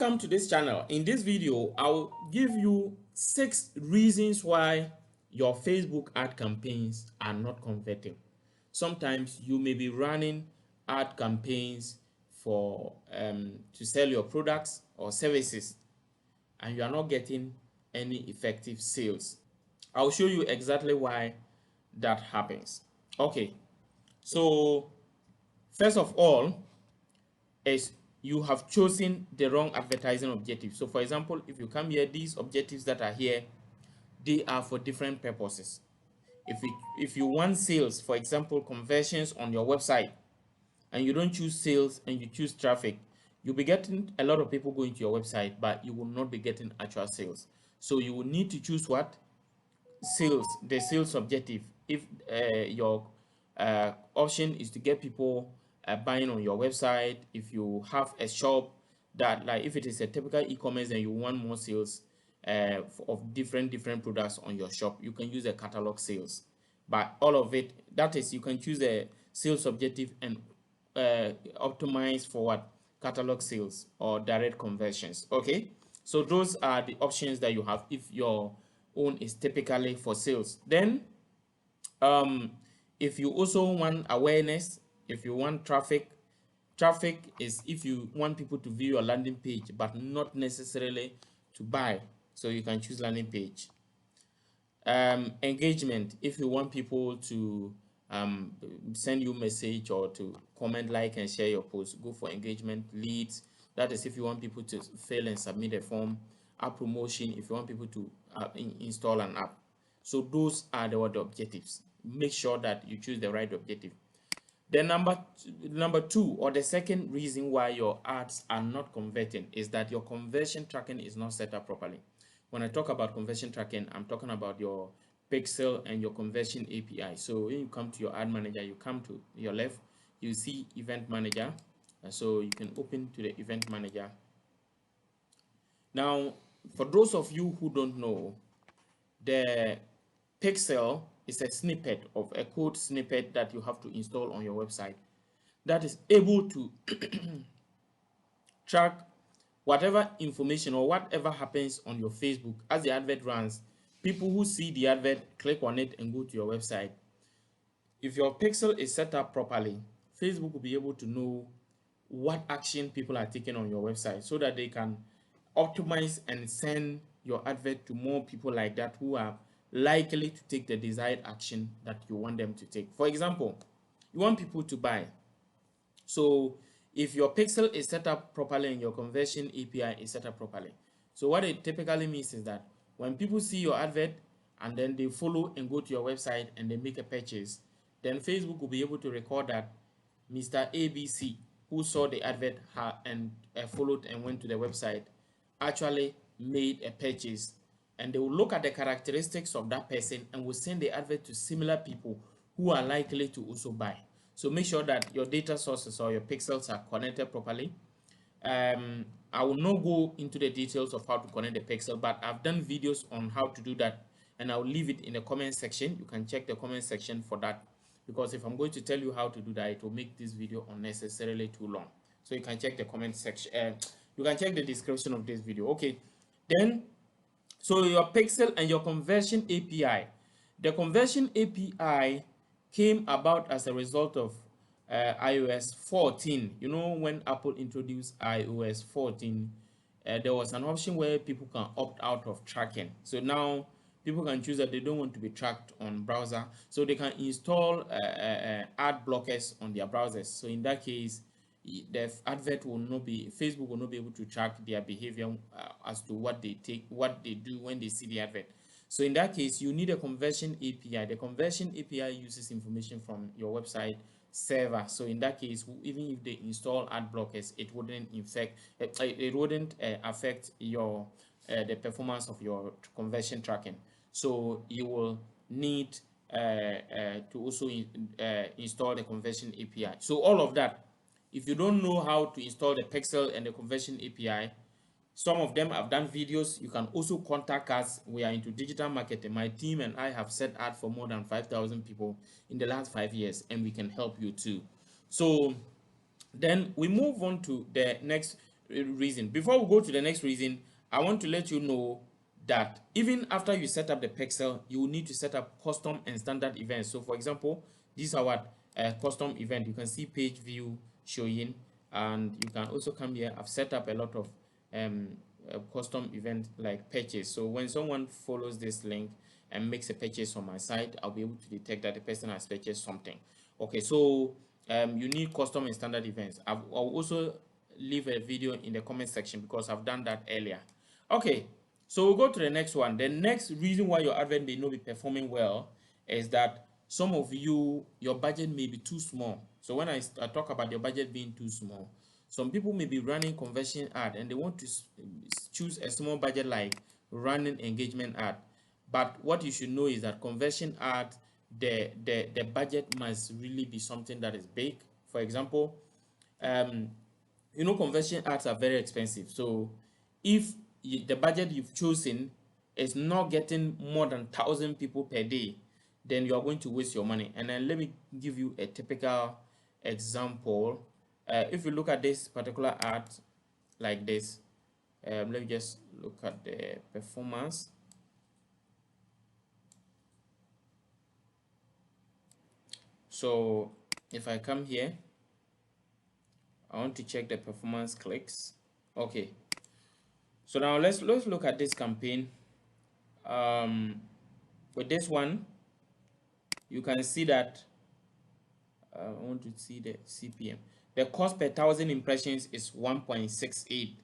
Welcome to this channel. In this video, I'll give you 6 reasons why your Facebook ad campaigns are not converting. Sometimes you may be running ad campaigns for to sell your products or services, and you are not getting any effective sales. I'll show you exactly why that happens. Okay, so first of all, is you have chosen the wrong advertising objective. So for example, if you come here, these objectives that are here, they are for different purposes. If you want sales, for example, conversions on your website, and you don't choose sales and you choose traffic, you'll be getting a lot of people going to your website, but you will not be getting actual sales. So you will need to choose what? Sales, the sales objective. If your option is to get people buying on your website, if you have a shop that, like if it is a typical e-commerce and you want more sales of different products on your shop, you can use a catalog sales. But all of it, that is, you can choose a sales objective and optimize for what? Catalog sales or direct conversions. Okay, so those are the options that you have if your own is typically for sales. Then if you also want awareness, if you want traffic is if you want people to view your landing page but not necessarily to buy, so you can choose landing page. Engagement, if you want people to send you message or to comment, like, and share your post, go for engagement. Leads, that is if you want people to fill and submit a form. App promotion, if you want people to install an app. So those are the objectives. Make sure that you choose the right objective. The number two, or the second reason why your ads are not converting, is that your conversion tracking is not set up properly. When I talk about conversion tracking, I'm talking about your pixel and your conversion API. So when you come to your ad manager, you come to your left, you see event manager. So you can open to the event manager. Now, for those of you who don't know, the pixel is a snippet of a code snippet that you have to install on your website that is able to track whatever information or whatever happens on your Facebook as the advert runs. People who see the advert click on it and go to your website. If your pixel is set up properly, Facebook will be able to know what action people are taking on your website so that they can optimize and send your advert to more people like that who are likely to take the desired action that you want them to take. For example, you want people to buy. So if your pixel is set up properly and your conversion API is set up properly, so what it typically means is that when people see your advert and then they follow and go to your website and they make a purchase, then Facebook will be able to record that Mr. ABC, who saw the advert and followed and went to the website, actually made a purchase, and they will look at the characteristics of that person and will send the advert to similar people who are likely to also buy. So make sure that your data sources or your pixels are connected properly. I will not go into the details of how to connect the pixel, but I've done videos on how to do that, and I'll leave it in the comment section. You can check the comment section for that, because if I'm going to tell you how to do that, it will make this video unnecessarily too long. So you can check the comment section. You can check the description of this video. Okay, then so your pixel and your conversion API. The conversion API came about as a result of iOS 14. You know, when Apple introduced iOS 14, there was an option where people can opt out of tracking. So now people can choose that they don't want to be tracked on browser, so they can install ad blockers on their browsers. So in that case, the advert will not be, Facebook will not be able to track their behavior as to what they do when they see the advert. So in that case, you need a conversion API. The conversion API uses information from your website server. So in that case, even if they install ad blockers, it wouldn't affect your the performance of your conversion tracking. So you will need to also install the conversion API. So all of that, if you don't know how to install the pixel and the conversion API, some of them have done videos. You can also contact us. We are into digital marketing. My team and I have set ads for more than 5,000 people in the last 5 years, and we can help you too. So then we move on to the next reason. Before we go to the next reason, I want to let you know that even after you set up the pixel, you will need to set up custom and standard events. So for example, these are what custom event. You can see page view showing, and you can also come here. I've set up a lot of custom event like purchase. So when someone follows this link and makes a purchase on my site, I'll be able to detect that the person has purchased something. Okay, so you need custom and standard events. I'll also leave a video in the comment section because I've done that earlier. Okay, so we'll go to the next one. The next reason why your advert may not be performing well is that some of you, your budget may be too small. So when I talk about your budget being too small, some people may be running conversion ad and they want to choose a small budget like running engagement ad. But what you should know is that conversion ad, the budget must really be something that is big. For example, conversion ads are very expensive. So if the budget you've chosen is not getting more than 1,000 people per day, then you are going to waste your money. And then let me give you a typical example. If you look at this particular ad like this, let me just look at the performance. So if I come here, I want to check the performance clicks. Okay, so now let's look at this campaign. With this one, you can see that I want to see the CPM. The cost per 1,000 impressions is 1.68.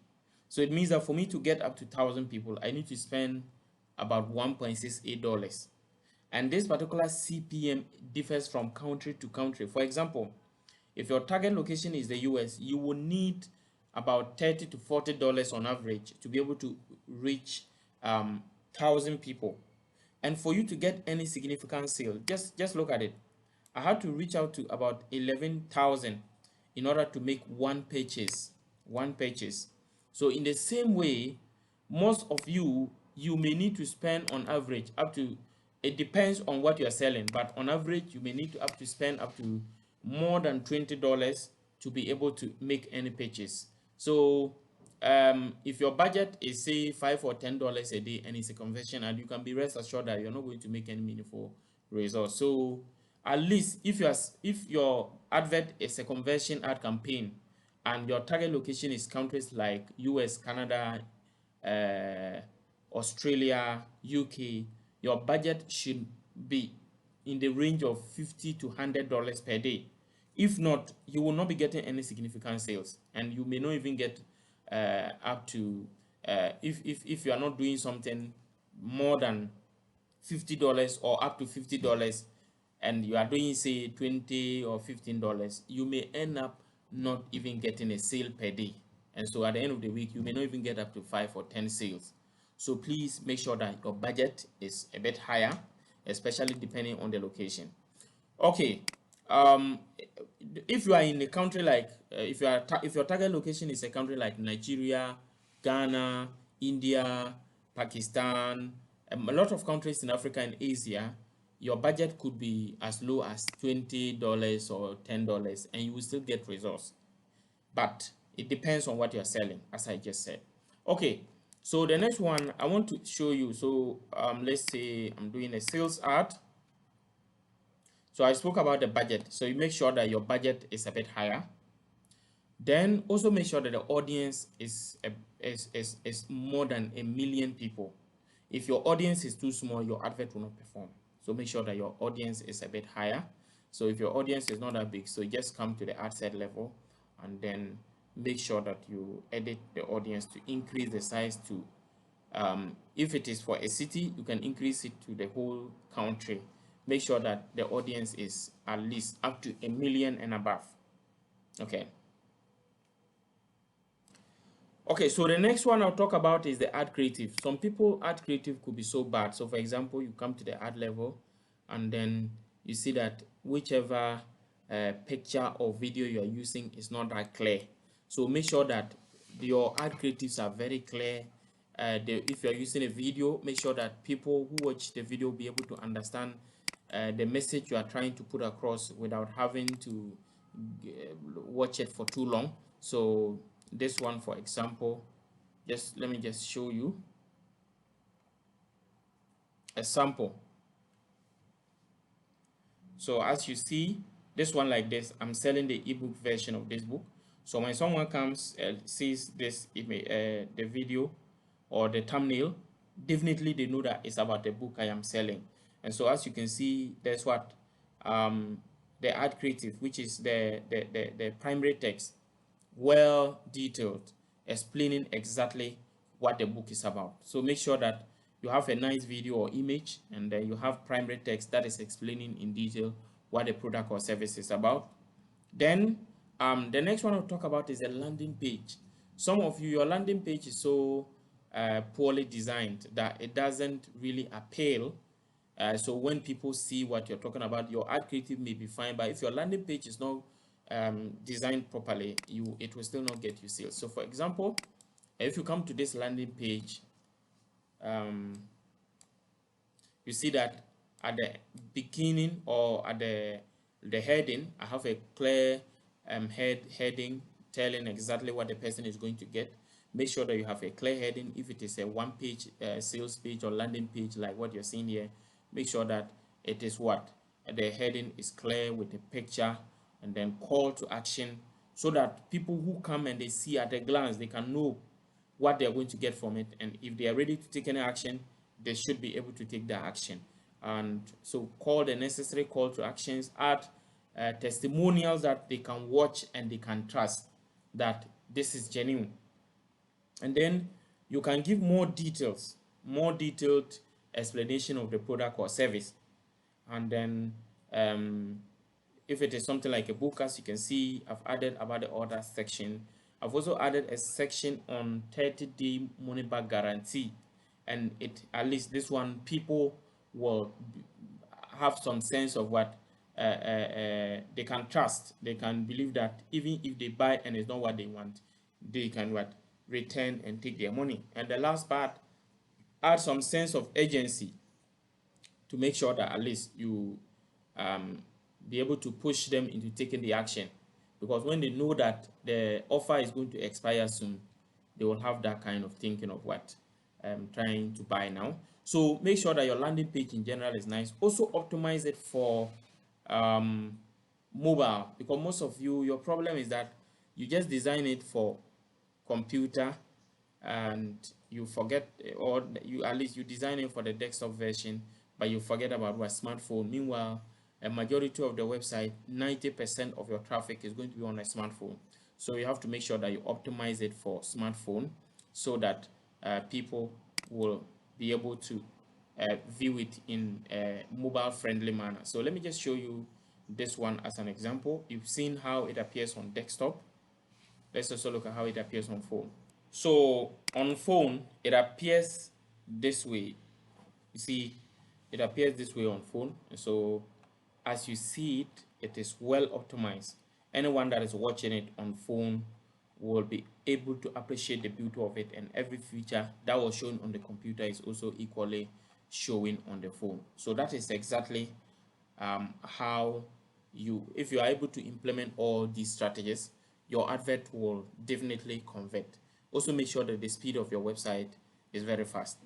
So it means that for me to get up to 1,000 people, I need to spend about $1.68. And this particular CPM differs from country to country. For example, if your target location is the US, you will need about $30 to $40 on average to be able to reach 1,000 people. And for you to get any significant sale, just look at it. I had to reach out to about 11,000 in order to make one purchase. So in the same way, most of you may need to spend on average up to, it depends on what you are selling, but on average you may need to spend up to more than $20 to be able to make any purchase. So if your budget is say $5 or $10 a day and it's a conversion ad, you can be rest assured that you're not going to make any meaningful results. So at least if your advert is a conversion ad campaign and your target location is countries like US, Canada, Australia, UK, your budget should be in the range of $50 to $100 per day. If not, you will not be getting any significant sales, and you may not even get up to if you are not doing something more than $50 or up to $50, and you are doing say $20 or $15, you may end up not even getting a sale per day. And so at the end of the week, you may not even get up to 5 or 10 sales. So please make sure that your budget is a bit higher, especially depending on the location. Okay, if you are in a country like if your target location is a country like Nigeria, Ghana, India, Pakistan, a lot of countries in Africa and Asia, your budget could be as low as $20 or $10, and you will still get results. But it depends on what you're selling, as I just said. Okay, so the next one I want to show you. So let's say I'm doing a sales ad. So I spoke about the budget. So you make sure that your budget is a bit higher. Then also make sure that the audience is more than 1 million people. If your audience is too small, your advert will not perform. So make sure that your audience is a bit higher. So if your audience is not that big, so just come to the ad set level and then make sure that you edit the audience to increase the size to, if it is for a city, you can increase it to the whole country. Make sure that the audience is at least up to 1 million and above. Okay. Okay, so the next one I'll talk about is the ad creative. Some people, ad creative could be so bad. So for example, you come to the ad level and then you see that whichever picture or video you are using is not that clear. So make sure that your ad creatives are very clear. If you're using a video, make sure that people who watch the video will be able to understand the message you are trying to put across without having to watch it for too long. So this one, for example, just let me just show you a sample. So as you see, this one like this, I'm selling the ebook version of this book. So when someone comes and sees this image, the video or the thumbnail, definitely they know that it's about the book I am selling. And so as you can see, there's what the ad creative, which is the primary text, well detailed, explaining exactly what the book is about. So make sure that you have a nice video or image, and then you have primary text that is explaining in detail what the product or service is about. Then the next one I'll talk about is a landing page. Some of you, your landing page is so poorly designed that it doesn't really appeal. So when people see what you're talking about, your ad creative may be fine, but if your landing page is not designed properly, it will still not get you sales. So for example, if you come to this landing page, you see that at the beginning or at the heading, I have a clear heading telling exactly what the person is going to get. Make sure that you have a clear heading. If it is a one-page sales page or landing page like what you're seeing here, make sure that it is what the heading is clear with a picture, and then call to action, so that people who come and they see at a glance, they can know what they're going to get from it, and if they are ready to take any action, they should be able to take that action. And so call the necessary call to actions, add testimonials that they can watch and they can trust that this is genuine. And then you can give more detailed explanation of the product or service. And then if it is something like a book, as you can see, I've added about the order section. I've also added a section on 30-day money back guarantee, and it, at least this one, people will have some sense of what they can trust. They can believe that even if they buy and it's not what they want, they can what return and take their money. And the last part, add some sense of urgency to make sure that at least you be able to push them into taking the action, because when they know that the offer is going to expire soon, they will have that kind of thinking of what trying to buy now. So make sure that your landing page in general is nice. Also optimize it for mobile, because most of you, your problem is that you just design it for computer and you forget, or you at least you design it for the desktop version, but you forget about what smartphone. Meanwhile, a majority of the website, 90% of your traffic is going to be on a smartphone. So you have to make sure that you optimize it for smartphone, so that people will be able to view it in a mobile friendly manner. So let me just show you this one as an example. You've seen how it appears on desktop. Let's also look at how it appears on phone. So on phone, it appears this way. You see, it appears this way on phone. So as you see it, it is well optimized. Anyone that is watching it on phone will be able to appreciate the beauty of it, and every feature that was shown on the computer is also equally showing on the phone. So that is exactly how if you are able to implement all these strategies, your advert will definitely convert. Also make sure that the speed of your website is very fast.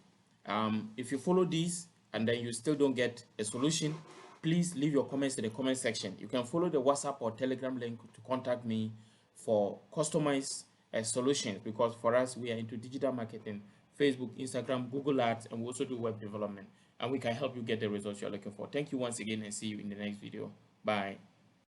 If you follow these and then you still don't get a solution, please leave your comments in the comment section. You can follow the WhatsApp or Telegram link to contact me for customized solutions, because for us, we are into digital marketing, Facebook, Instagram, Google Ads, and we also do web development, and we can help you get the results you're looking for. Thank you once again, and see you in the next video. Bye.